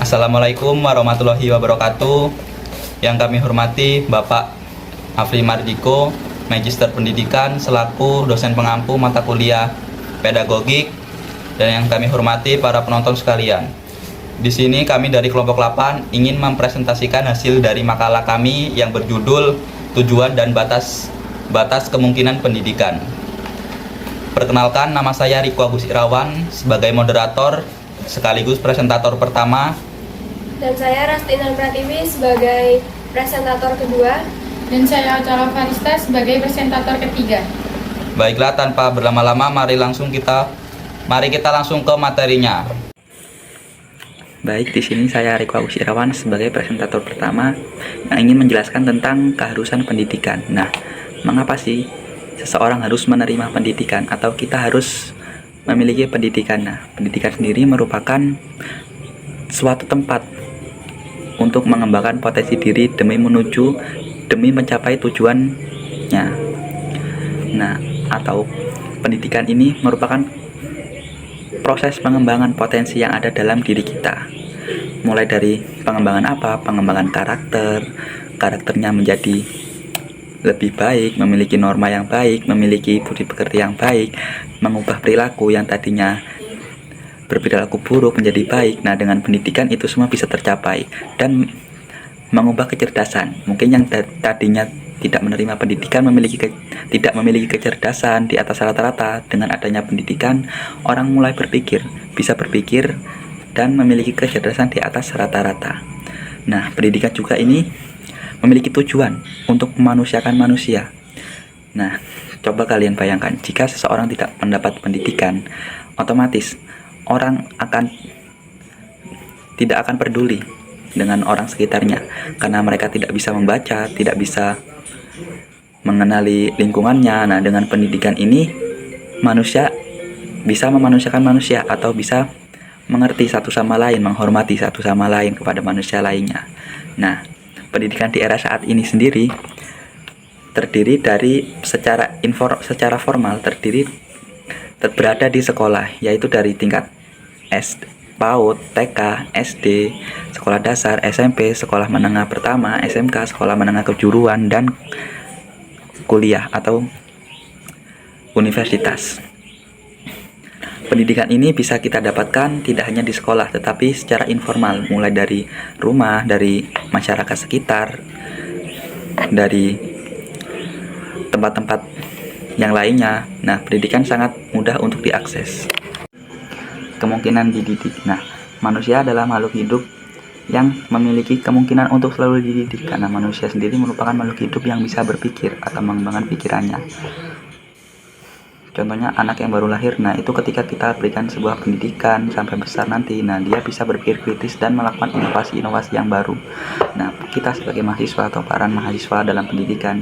Assalamualaikum warahmatullahi wabarakatuh. Yang kami hormati Bapak Afri Mardiko, Magister Pendidikan selaku dosen pengampu mata kuliah pedagogik, dan yang kami hormati para penonton sekalian. Di sini kami dari kelompok 8 ingin mempresentasikan hasil dari makalah kami yang berjudul Tujuan dan Batas Kemungkinan Pendidikan. Perkenalkan, nama saya Riko Agus Irawan sebagai moderator sekaligus presentator pertama. Dan saya Rastina Pratiwi sebagai presentator kedua. Dan saya Ocala Farista sebagai presentator ketiga. Baiklah, tanpa berlama-lama mari kita langsung ke materinya. Baik, di sini saya Riko Agus Irawan sebagai presentator pertama yang ingin menjelaskan tentang keharusan pendidikan. Nah, mengapa sih seseorang harus menerima pendidikan atau kita harus memiliki pendidikan? Nah, pendidikan sendiri merupakan suatu tempat untuk mengembangkan potensi diri demi mencapai tujuannya. Nah, atau pendidikan ini merupakan proses pengembangan potensi yang ada dalam diri kita. Mulai dari pengembangan pengembangan karakternya menjadi lebih baik, memiliki norma yang baik, memiliki budi pekerti yang baik, mengubah perilaku yang tadinya berperilaku buruk menjadi baik. Nah, dengan pendidikan itu semua bisa tercapai. Dan mengubah kecerdasan. Mungkin yang tadinya tidak menerima pendidikan tidak memiliki kecerdasan di atas rata-rata. Dengan adanya pendidikan, orang mulai bisa berpikir dan memiliki kecerdasan di atas rata-rata. Nah, pendidikan juga ini memiliki tujuan untuk memanusiakan manusia. Nah, coba kalian bayangkan, jika seseorang tidak mendapat pendidikan, otomatis orang tidak akan peduli dengan orang sekitarnya, karena mereka tidak bisa membaca, tidak bisa mengenali lingkungannya. Nah, dengan pendidikan ini manusia bisa memanusiakan manusia atau bisa mengerti satu sama lain, menghormati satu sama lain kepada manusia lainnya. Nah, pendidikan di era saat ini sendiri terdiri dari secara formal berada di sekolah, yaitu dari tingkat PAUD, TK, SD, sekolah dasar, SMP, sekolah menengah pertama, SMK, sekolah menengah kejuruan, dan kuliah atau universitas. Pendidikan ini bisa kita dapatkan tidak hanya di sekolah, tetapi secara informal, mulai dari rumah, dari masyarakat sekitar, dari tempat-tempat yang lainnya. Nah, pendidikan sangat mudah untuk diakses. Kemungkinan dididik. Nah, manusia adalah makhluk hidup yang memiliki kemungkinan untuk selalu dididik, karena manusia sendiri merupakan makhluk hidup yang bisa berpikir atau mengembangkan pikirannya. Contohnya anak yang baru lahir, nah itu ketika kita berikan sebuah pendidikan sampai besar nanti, nah dia bisa berpikir kritis dan melakukan inovasi-inovasi yang baru. Nah, kita sebagai mahasiswa atau para mahasiswa dalam pendidikan,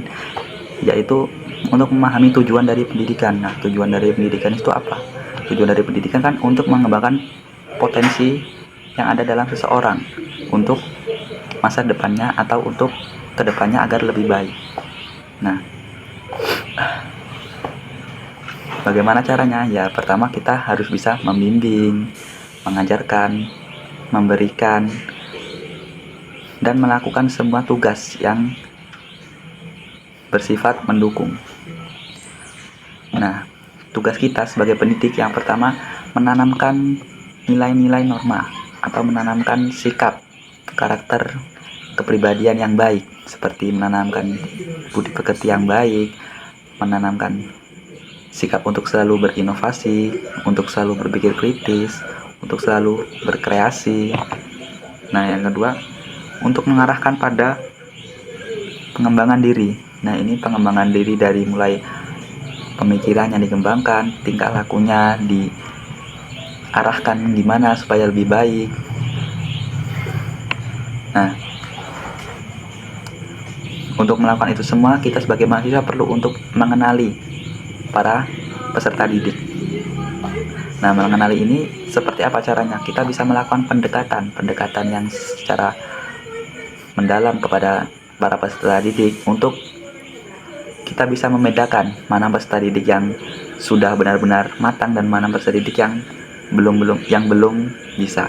yaitu untuk memahami tujuan dari pendidikan. Nah, tujuan dari pendidikan itu apa? Tujuan dari pendidikan kan untuk mengembangkan potensi yang ada dalam seseorang untuk masa depannya atau untuk kedepannya agar lebih baik. Nah, bagaimana caranya? Ya, pertama kita harus bisa membimbing, mengajarkan, memberikan, dan melakukan semua tugas yang bersifat mendukung. Nah, tugas kita sebagai pendidik yang pertama menanamkan nilai-nilai norma atau menanamkan sikap, karakter, kepribadian yang baik, seperti menanamkan budi pekerti yang baik, menanamkan sikap untuk selalu berinovasi, untuk selalu berpikir kritis, untuk selalu berkreasi. Nah, yang kedua, untuk mengarahkan pada pengembangan diri. Nah, ini pengembangan diri dari mulai pemikirannya dikembangkan, tingkah lakunya diarahkan gimana supaya lebih baik. Nah, untuk melakukan itu semua, kita sebagai mahasiswa perlu untuk mengenali para peserta didik. Nah, mengenali ini seperti apa caranya? Kita bisa melakukan pendekatan yang secara mendalam kepada para peserta didik untuk kita bisa membedakan mana peserta didik yang sudah benar-benar matang dan mana peserta didik yang belum bisa.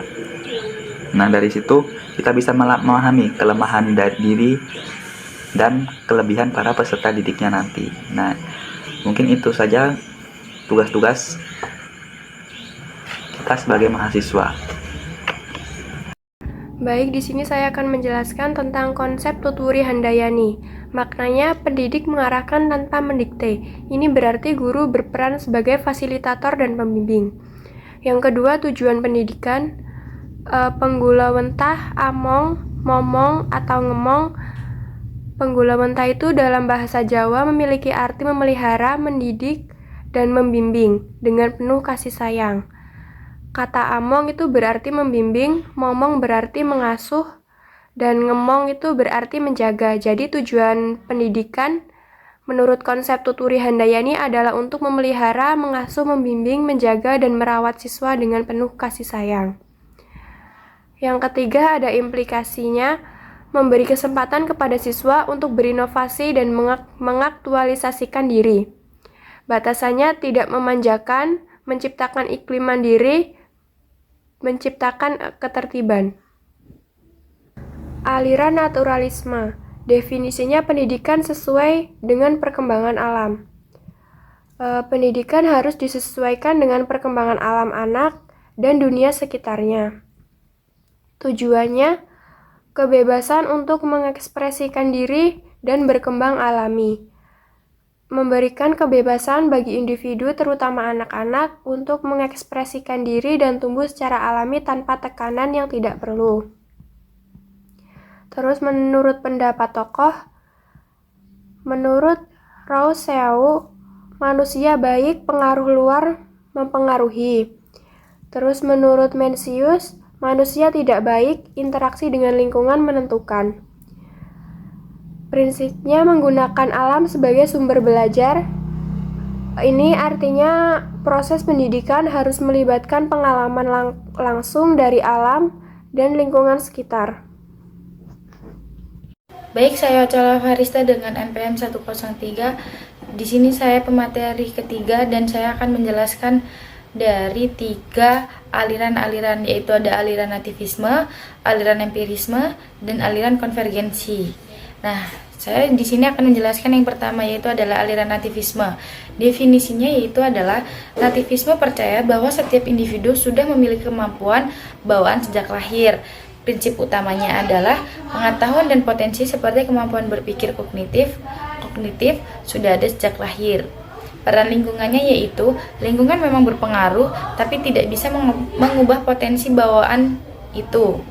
Nah, dari situ kita bisa memahami kelemahan dari diri dan kelebihan para peserta didiknya nanti. Nah, mungkin itu saja tugas-tugas kita sebagai mahasiswa. Baik, di sini saya akan menjelaskan tentang konsep Tutwuri Handayani. Maknanya, pendidik mengarahkan tanpa mendikte. Ini berarti guru berperan sebagai fasilitator dan pembimbing. Yang kedua, tujuan pendidikan. Penggulawentah, among, momong, atau ngemong. Penggulawentah itu dalam bahasa Jawa memiliki arti memelihara, mendidik, dan membimbing dengan penuh kasih sayang. Kata among itu berarti membimbing, momong berarti mengasuh, dan ngemong itu berarti menjaga. Jadi tujuan pendidikan menurut konsep Tutwuri Handayani adalah untuk memelihara, mengasuh, membimbing, menjaga, dan merawat siswa dengan penuh kasih sayang. Yang ketiga ada implikasinya, memberi kesempatan kepada siswa untuk berinovasi dan mengaktualisasikan diri. Batasannya tidak memanjakan, menciptakan iklim mandiri, menciptakan ketertiban. Aliran naturalisme. Definisinya pendidikan sesuai dengan perkembangan alam. Pendidikan harus disesuaikan dengan perkembangan alam anak dan dunia sekitarnya. Tujuannya, kebebasan untuk mengekspresikan diri dan berkembang alami. Memberikan kebebasan bagi individu, terutama anak-anak, untuk mengekspresikan diri dan tumbuh secara alami tanpa tekanan yang tidak perlu. Terus menurut pendapat tokoh, menurut Rousseau, manusia baik, pengaruh luar mempengaruhi. Terus menurut Mencius, manusia tidak baik, interaksi dengan lingkungan menentukan. Prinsipnya menggunakan alam sebagai sumber belajar. Ini artinya proses pendidikan harus melibatkan pengalaman langsung dari alam dan lingkungan sekitar. Baik, saya Ocola Farista dengan NPM 103. Di sini saya pemateri ketiga dan saya akan menjelaskan dari 3 aliran-aliran, yaitu ada aliran nativisme, aliran empirisme, dan aliran konvergensi. Nah, saya di sini akan menjelaskan yang pertama, yaitu adalah aliran nativisme. Definisinya yaitu adalah nativisme percaya bahwa setiap individu sudah memiliki kemampuan bawaan sejak lahir. Prinsip utamanya adalah pengetahuan dan potensi seperti kemampuan berpikir kognitif sudah ada sejak lahir. Peran lingkungannya yaitu lingkungan memang berpengaruh, tapi tidak bisa mengubah potensi bawaan itu.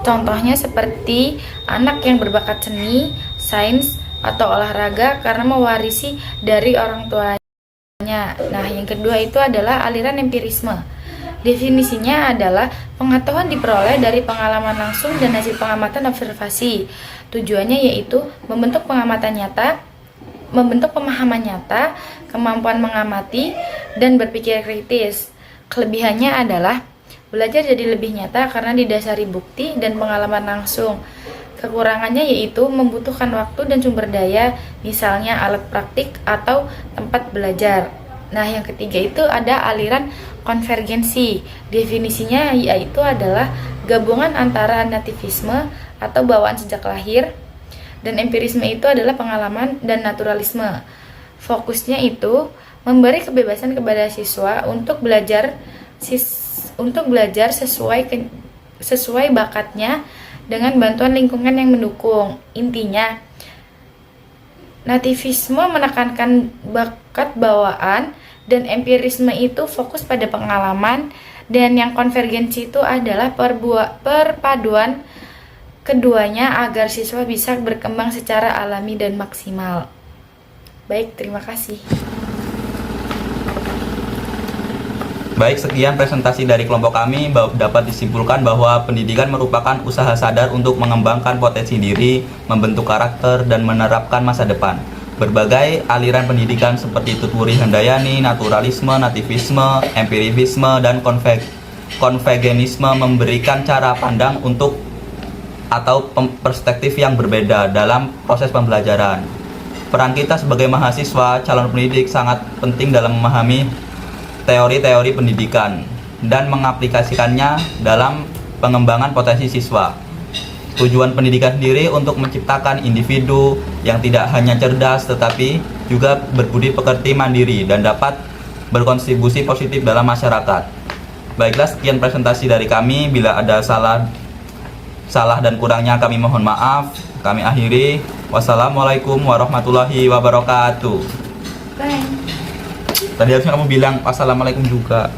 Contohnya seperti anak yang berbakat seni, sains, atau olahraga karena mewarisi dari orang tuanya. Nah, yang kedua itu adalah aliran empirisme. Definisinya adalah pengetahuan diperoleh dari pengalaman langsung dan hasil pengamatan observasi. Tujuannya yaitu membentuk pemahaman nyata, kemampuan mengamati, dan berpikir kritis. Kelebihannya adalah belajar jadi lebih nyata karena didasari bukti dan pengalaman langsung. Kekurangannya yaitu membutuhkan waktu dan sumber daya, misalnya alat praktik atau tempat belajar. Nah, yang ketiga itu ada aliran konvergensi. Definisinya yaitu adalah gabungan antara nativisme atau bawaan sejak lahir dan empirisme itu adalah pengalaman dan naturalisme. Fokusnya itu memberi kebebasan kepada siswa untuk belajar sesuai bakatnya dengan bantuan lingkungan yang mendukung. Intinya, nativisme menekankan bakat bawaan dan empirisme itu fokus pada pengalaman, dan yang konvergensi itu adalah perpaduan keduanya agar siswa bisa berkembang secara alami dan maksimal. Baik, terima kasih. Baik, sekian presentasi dari kelompok kami. Dapat disimpulkan bahwa pendidikan merupakan usaha sadar untuk mengembangkan potensi diri, membentuk karakter, dan menerapkan masa depan. Berbagai aliran pendidikan seperti Tutwuri Handayani, naturalisme, nativisme, empirisme, dan konvergenisme memberikan cara pandang atau perspektif yang berbeda dalam proses pembelajaran. Peran kita sebagai mahasiswa calon pendidik sangat penting dalam memahami teori-teori pendidikan dan mengaplikasikannya dalam pengembangan potensi siswa. Tujuan pendidikan sendiri untuk menciptakan individu yang tidak hanya cerdas tetapi juga berbudi pekerti, mandiri, dan dapat berkontribusi positif dalam masyarakat. Baiklah, sekian presentasi dari kami. Bila ada salah dan kurangnya kami mohon maaf. Kami akhiri. Wassalamualaikum warahmatullahi wabarakatuh. Bye. Tadi harusnya kamu bilang wassalamualaikum juga.